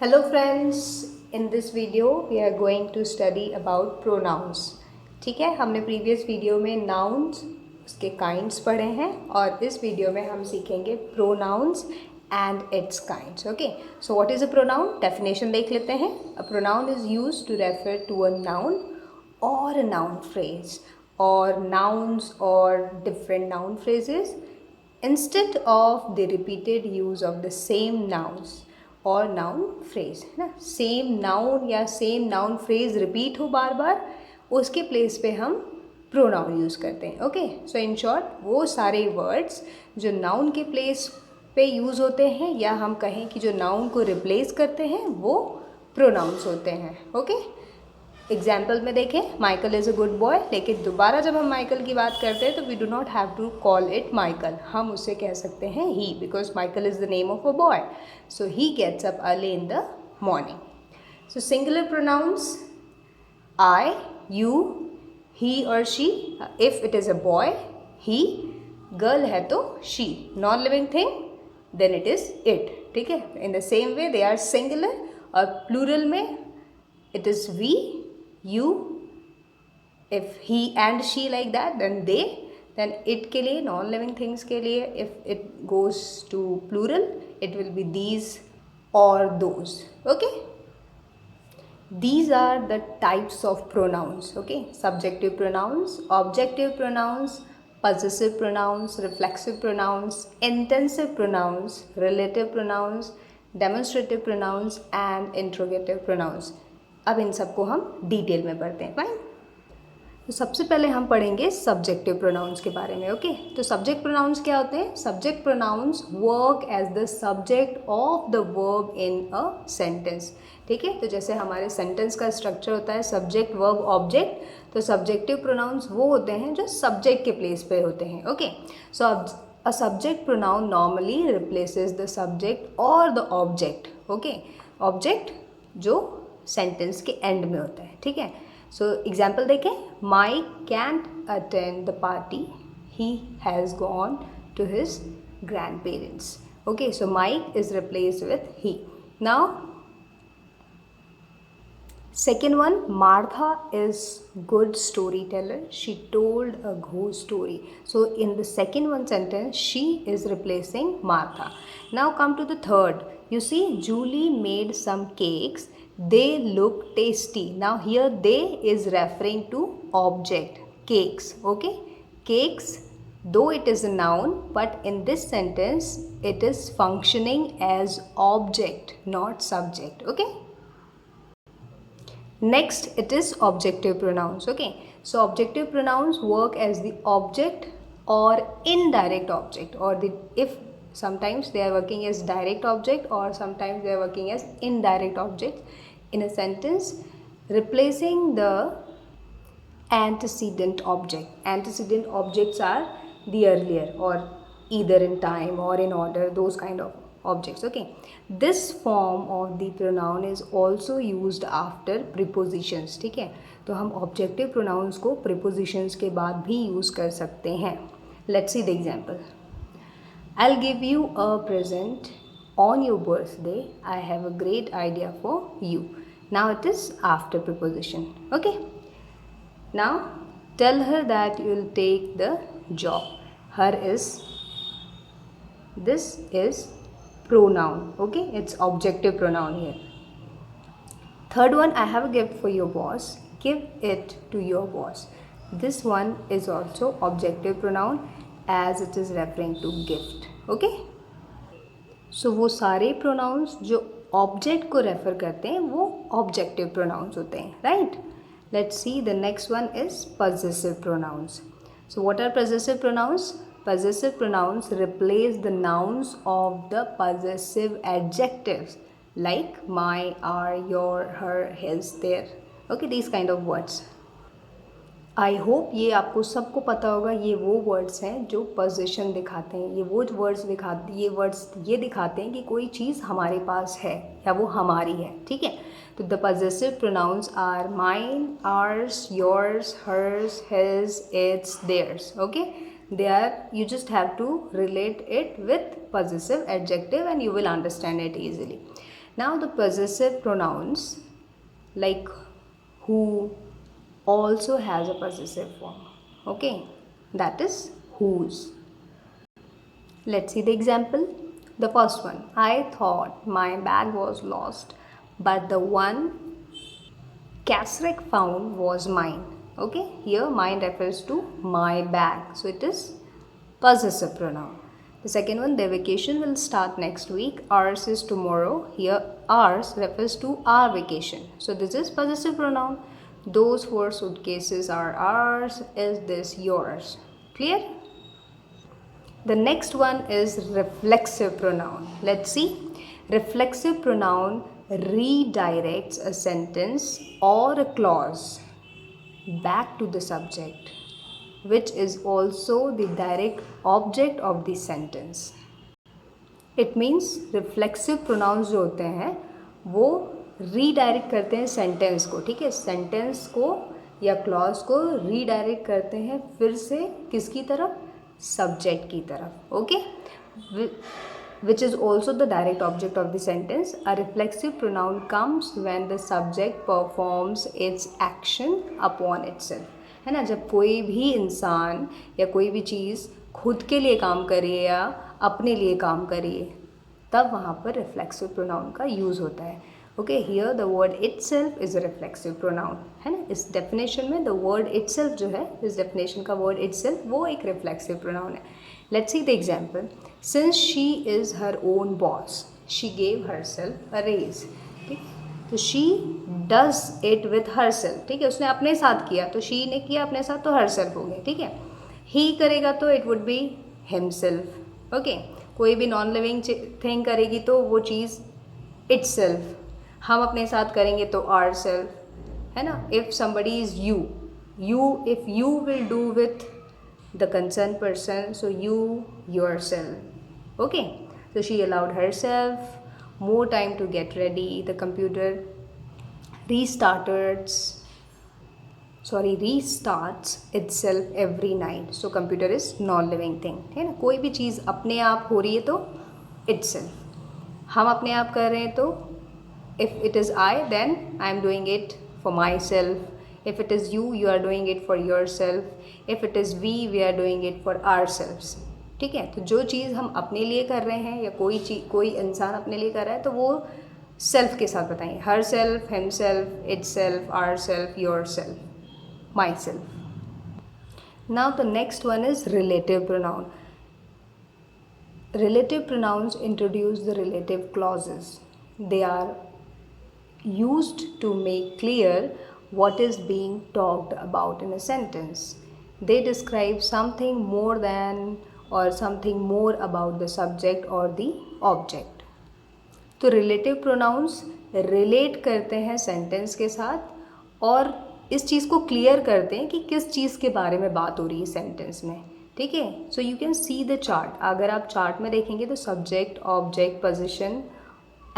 Hello friends, in this video we are going to study about pronouns. ठीक है, हमने previous video में nouns उसके kinds पढ़े हैं और इस वीडियो में हम सीखेंगे pronouns and its kinds. Okay, so what is a pronoun? Definition देख लेते हैं. A pronoun is used to refer to a noun or a noun phrase or nouns or different noun phrases instead of the repeated use of the same nouns और noun phrase है ना. Same noun या same noun phrase repeat हो बार बार, उसके place पे हम pronoun use करते हैं. ओके, सो इन शॉर्ट वो सारे वर्ड्स जो नाउन के प्लेस पे यूज़ होते हैं या हम कहें कि जो नाउन को रिप्लेस करते हैं वो प्रोनाउंस होते हैं. ओके, एग्जाम्पल में देखें, Michael is a good boy, लेकिन दोबारा जब हम माइकल की बात करते हैं तो we do not have to call it Michael, हम उसे कह सकते हैं he, because Michael is the name of a boy. So he gets up early in the morning. So singular pronouns I, you, he और she. If it is a boy he, girl है तो she, non living thing then it is it. ठीक है, in the same way they are singular. और plural में it is we, you, if he and she like that then they, then it के लिए non living things के लिए if it goes to plural it will be these or those. Okay, these are the types of pronouns. Okay, subjective pronouns, objective pronouns, possessive pronouns, reflexive pronouns, intensive pronouns, relative pronouns, demonstrative pronouns and interrogative pronouns. अब इन सबको हम detail में पढ़ते हैं. Fine, तो सबसे पहले हम पढ़ेंगे सब्जेक्टिव प्रोनाउंस के बारे में. ओके, तो सब्जेक्ट प्रोनाउंस क्या होते हैं? Subject pronouns work as the subject of the verb in a sentence. ठीक है, तो जैसे हमारे सेंटेंस का स्ट्रक्चर होता है सब्जेक्ट वर्ब ऑब्जेक्ट, तो सब्जेक्टिव प्रोनाउंस वो होते हैं जो सब्जेक्ट के प्लेस पे होते हैं. Okay, so a subject pronoun normally replaces the subject और द ऑब्जेक्ट. ओके, ऑब्जेक्ट जो सेंटेंस के एंड में होता है. ठीक है, सो एग्जाम्पल देखें, Mike can't attend the party, he has gone to his grandparents. Okay, so Mike is replaced with he. Now second one, Martha is good storyteller, she told a ghost story. So in the second one sentence she is replacing Martha. Now come to the third. You see, Julie made some cakes, they look tasty. Now here they is referring to object cakes. Okay, cakes, though it is a noun, but in this sentence it is functioning as object, not subject. Okay, next it is objective pronouns. Okay, so objective pronouns work as the object or indirect object, or the if sometimes they are working as direct object or sometimes they are working as indirect object in a sentence, replacing the antecedent object. Antecedent objects are the earlier or either in time or in order, those kind of objects. Okay, this form of the pronoun is also used after prepositions. ठीक है, तो हम objective pronouns को prepositions के बाद भी use कर सकते हैं. Let's see the example. I'll give you a present on your birthday, I have a great idea for you. Now it is after preposition. Okay, now tell her that you'll take the job. Her is, this is pronoun. Okay, it's objective pronoun here. Third one, I have a gift for your boss, give it to your boss. This one is also objective pronoun as it is referring to gift. Okay, so वो सारे pronouns जो object को refer करते हैं वो objective pronouns होते हैं. Right, let's see the next one is possessive pronouns. So what are possessive pronouns? Possessive pronouns replace the nouns of the possessive adjectives like my, our, your, her, his, their. Okay, these kind of words. I hope ये आपको सबको पता होगा, ये वो words हैं जो position दिखाते हैं, ये वो वर्ड्स दिखाते, ये वर्ड्स ये दिखाते हैं कि कोई चीज़ हमारे पास है या वो हमारी है. ठीक है, तो the possessive pronouns are mine, ours, yours, hers, his, its, theirs. Okay, they are, you just have to relate it with possessive adjective and you will understand it easily. Now the possessive pronouns like who also has a possessive form. Okay, that is whose. Let's see the example. The first one, I thought my bag was lost, but the one Kasrik found was mine. Okay, here mine refers to my bag, so it is possessive pronoun. The second one, their vacation will start next week. Ours is tomorrow. Here, ours refers to our vacation. So this is possessive pronoun. Those 4 suitcases are ours. Is this yours? Clear? The next one is reflexive pronoun. Let's see. Reflexive pronoun redirects a sentence or a clause back to the subject, which is also the direct object of the sentence. It means reflexive pronouns जो होते हैं वो redirect करते हैं sentence को, ठीक है, sentence को या क्लॉज को रीडायरेक्ट करते हैं फिर से किसकी तरफ, सब्जेक्ट की तरफ. Okay, which is also the direct object of the sentence. A reflexive pronoun comes when the subject performs its action upon itself. है ना, जब कोई भी इंसान या कोई भी चीज़ खुद के लिए काम करे या अपने लिए काम करे तब वहाँ पर रिफ्लेक्सिव प्रोनाउन का यूज़ होता है. Okay, here the word itself is a reflexive pronoun. है ना, इस डेफिनेशन में द वर्ड इटसेल्फ जो है, इस डेफिनेशन का वर्ड इटसेल्फ वो एक रिफ्लेक्सिव प्रोनाउन है. Let's see the example. Since she is her own boss she gave herself a raise. ठीक, तो she does it with herself. ठीक है, उसने अपने साथ किया तो शी ने किया अपने साथ तो हर सेल्फ हो गया. ठीक है, ही करेगा तो it would be himself. Okay, कोई भी नॉन लिविंग थिंग करेगी तो वो चीज़ इटसेल्फ. हम अपने साथ करेंगे तो आर सेल्फ. है ना, if somebody is you, if you will do with the concerned person, so you yourself. Okay, so she allowed herself more time to get ready. The computer restarts itself every night. So computer is non-living thing. है ना, कोई भी चीज़ अपने आप हो रही है तो itself. हम अपने आप कर रहे हैं तो if it is I, then I am doing it for myself. If it is you, you are doing it for yourself. If it is we are doing it for ourselves. ठीक है, तो जो चीज़ हम अपने लिए कर रहे हैं या कोई इंसान अपने लिए कर रहा है तो वो सेल्फ के साथ बताएंगे. Herself, himself, itself, ourselves, yourself, myself. Now the next one is relative pronoun. Relative pronouns introduce the relative clauses. They are used to make clear what is being talked about in a sentence. They describe something more than or something more about the subject or the object. तो relative pronouns relate करते हैं sentence के साथ और इस चीज़ को clear करते हैं कि किस चीज़ के बारे में बात हो रही है sentence में. ठीक है, so you can see the chart. अगर आप चार्ट में देखेंगे तो subject, object, position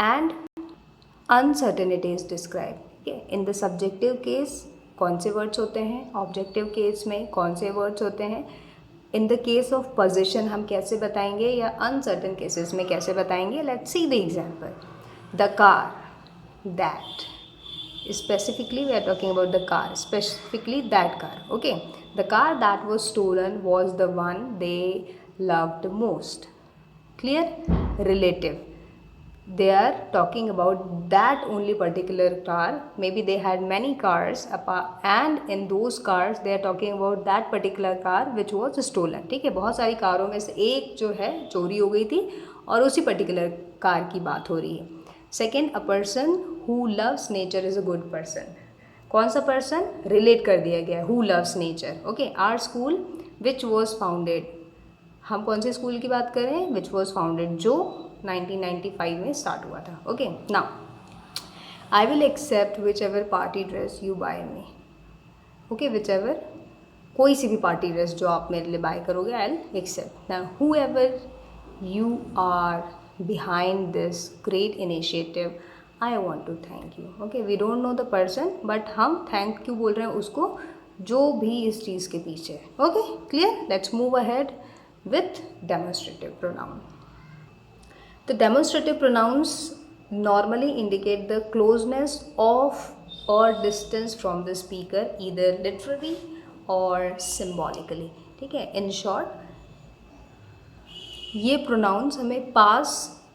and uncertainty is describe. ठीक है, इन द सब्जेक्टिव केस कौन से वर्ड्स होते हैं, ऑब्जेक्टिव केस में कौन से वर्ड्स होते हैं, in the case of position हम कैसे बताएंगे या अनसर्टेन केसेस में कैसे बताएंगे. Let's see the example. The car, that. Specifically we are talking about the car, specifically that car. Okay, the car that was stolen was the one they loved most. Clear? Relative. They are talking about that only particular car. Maybe they had many cars and in those cars they are talking about that particular car which was stolen. ठीक है, बहुत सारी कारों में से एक जो है चोरी हो गई थी और उसी पर्टिकुलर कार की बात हो रही है. Second, a person who loves nature is a good person. कौन सा पर्सन रिलेट कर दिया गया है, who loves nature. Okay, our school which was founded. हम कौन से स्कूल की बात कर रहे हैं, विच वॉज फाउंडेड, जो 1995 में स्टार्ट हुआ था. Okay, now I will accept whichever party dress you buy me. Okay, whichever, कोई सी भी पार्टी ड्रेस जो आप मेरे लिए बाय करोगे, I will accept. Now whoever you are behind this great initiative, I want to thank you. Okay, we don't know the person but हम thank क्यों बोल रहे हैं उसको जो भी इस चीज़ के पीछे है. Okay, clear? Let's move ahead with demonstrative pronoun. The demonstrative pronouns normally indicate the closeness of or distance from the speaker either literally or symbolically. ठीक है, in short ये प्रोनाउंस हमें पास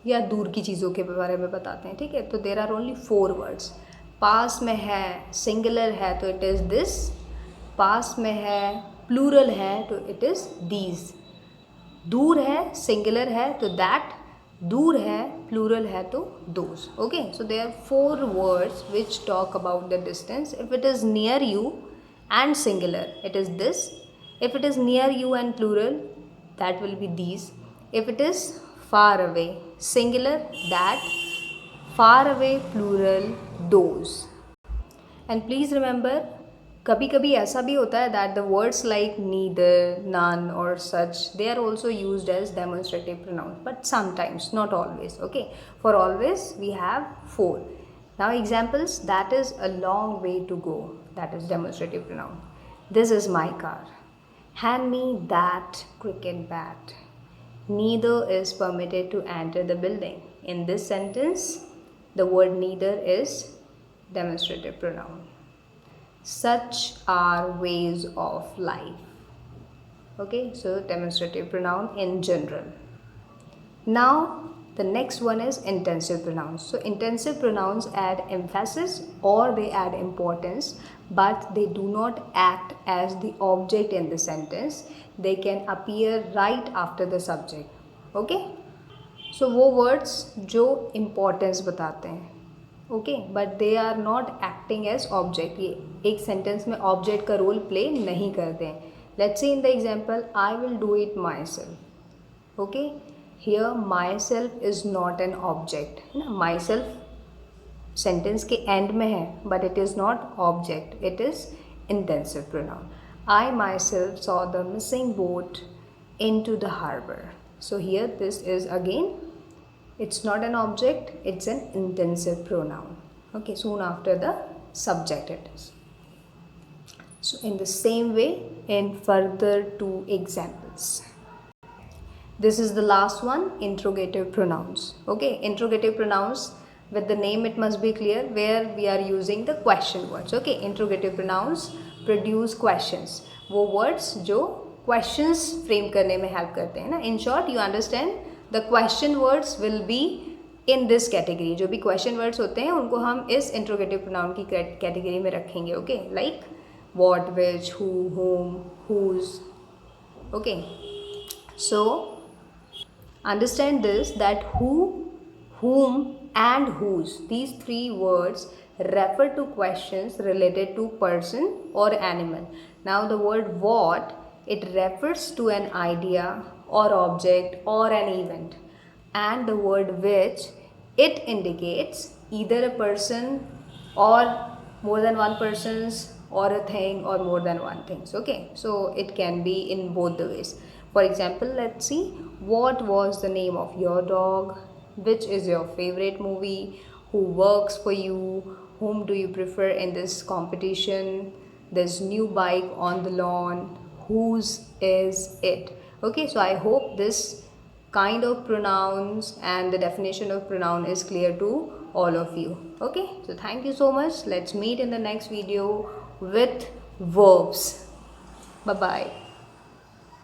या दूर की चीज़ों के बारे में बताते हैं. ठीक है, तो देर आर ओनली 4 वर्ड्स. पास में है सिंगुलर है तो इट इज़ दिस, पास में है प्लूरल है तो इट इज़ दीज, दूर है सिंगुलर है तो दैट, दूर है प्लूरल है तो those. Okay, so there are 4 words which talk about the distance. If it is near you and singular it is this, if it is near you and plural that will be these, if it is far away singular that, far away plural those. And please remember कभी कभी ऐसा भी होता है that the words like neither, none or such they are also used as demonstrative pronouns, but sometimes not always. Okay, for always we have 4. Now examples, that is a long way to go, that is demonstrative pronoun. This is my car. Hand me that cricket bat. Neither is permitted to enter the building. In this sentence, the word neither is demonstrative pronoun. Such are ways of life. Okay, so demonstrative pronoun in general. Now, the next one is intensive pronouns. So intensive pronouns add emphasis or they add importance, but they do not act as the object in the sentence. They can appear right after the subject. Okay, so वो words जो importance बताते हैं, okay, but they are not acting as object. ये एक sentence में object का role play नहीं करते हैं. Let's see in the example, I will do it myself. Okay, here myself is not an object. myself sentence के end में है but it is not object, it is intensive pronoun. I myself saw the missing boat into the harbour. So here this is again, it's not an object, it's an intensive pronoun. Okay, soon after the subject it is. So in the same way, in further 2 examples. This is the last one, interrogative pronouns. Okay, interrogative pronouns, with the name it must be clear where we are using the question words. Okay, interrogative pronouns produce questions. वो words जो questions frame करने में help करते हैं ना. In short, you understand, the question words will be in this category. जो भी question words होते हैं उनको हम इस interrogative pronoun की category में रखेंगे. Okay, like what, which, who, whom, whose. Okay, so understand this, that who, whom and whose, these 3 words refer to questions related to person or animal. Now the word what, it refers to an idea or object or an event, and the word which, it indicates either a person or more than one persons, or a thing or more than one things. Okay, so it can be in both the ways. For example, let's see, what was the name of your dog, which is your favorite movie, who works for you, whom do you prefer in this competition, this new bike on the lawn, whose is it. Okay, so I hope this kind of pronouns and the definition of pronoun is clear to all of you. Okay, so thank you so much. Let's meet in the next video with verbs. Bye bye.